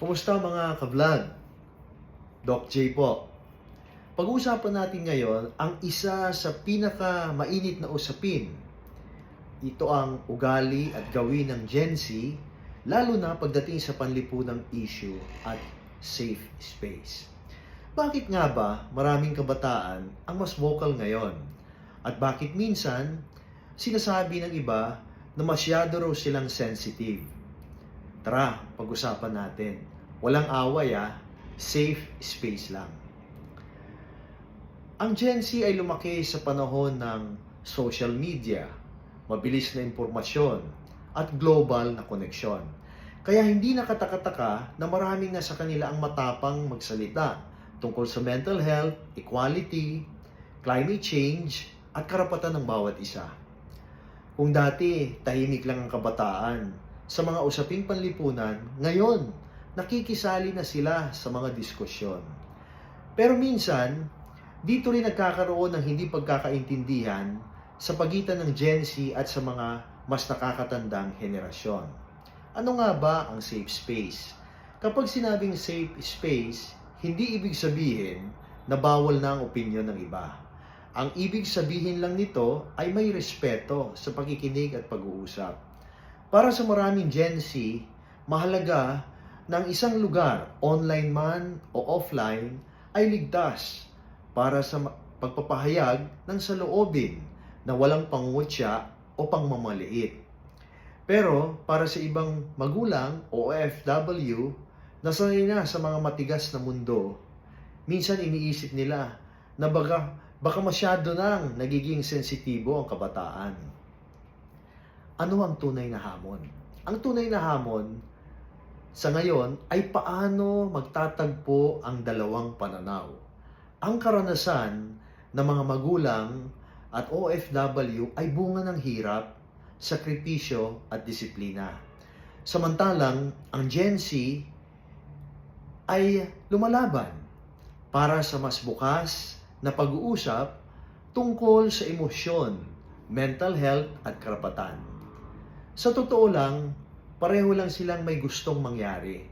Kumusta mga ka-vlog? Doc J po. Pag-uusapan natin ngayon ang isa sa pinaka-mainit na usapin. Ito ang ugali at gawin ng Gen Z, lalo na pagdating sa panlipunang issue at safe space. Bakit nga ba maraming kabataan ang mas vocal ngayon? At bakit minsan sinasabi ng iba na masyado raw silang sensitive? Tara, pag-usapan natin. Walang away safe space lang. Ang Gen Z ay lumaki sa panahon ng social media, mabilis na impormasyon, at global na koneksyon. Kaya hindi nakataka-taka na maraming nasa kanila ang matapang magsalita tungkol sa mental health, equality, climate change, at karapatan ng bawat isa. Kung dati tahimik lang ang kabataan sa mga usaping panlipunan, ngayon nakikisali na sila sa mga diskusyon. Pero minsan, dito rin nagkakaroon ng hindi pagkakaintindihan sa pagitan ng Gen Z at sa mga mas nakakatandang henerasyon. Ano nga ba ang safe space? Kapag sinabing safe space, hindi ibig sabihin na bawal na ang opinyon ng iba. Ang ibig sabihin lang nito ay may respeto sa pakikinig at pag-uusap. Para sa maraming Gen Z, mahalaga na ang isang lugar, online man o offline, ay ligtas para sa pagpapahayag ng saloobin na walang pangungutya o pangmamaliit. Pero para sa ibang magulang o OFW na sanay na sa mga matigas na mundo, minsan iniisip nila na baka masyado nang nagiging sensitibo ang kabataan. Ano ang tunay na hamon? Ang tunay na hamon sa ngayon ay paano magtatagpo ang dalawang pananaw. Ang karanasan ng mga magulang at OFW ay bunga ng hirap, sakripisyo at disiplina. Samantalang ang Gen Z ay lumalaban para sa mas bukas na pag-uusap tungkol sa emosyon, mental health at karapatan. Sa totoo lang, pareho lang silang may gustong mangyari.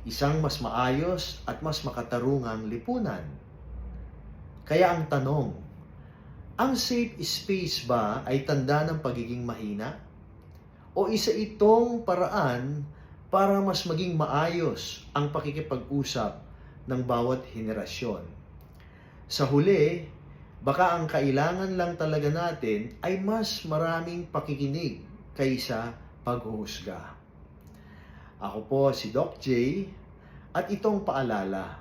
Isang mas maayos at mas makatarungang lipunan. Kaya ang tanong, ang safe space ba ay tanda ng pagiging mahina? O isa itong paraan para mas maging maayos ang pakikipag-usap ng bawat henerasyon? Sa huli, baka ang kailangan lang talaga natin ay mas maraming pakikinig kaysa paghuhusga. Ako po si Doc J at itong paalala,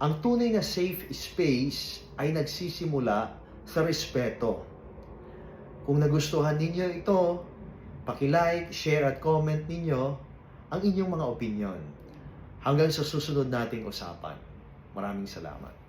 ang tunay na safe space ay nagsisimula sa respeto. Kung nagustuhan ninyo ito, paki-like, share at comment ninyo ang inyong mga opinion. Hanggang sa susunod nating usapan. Maraming salamat.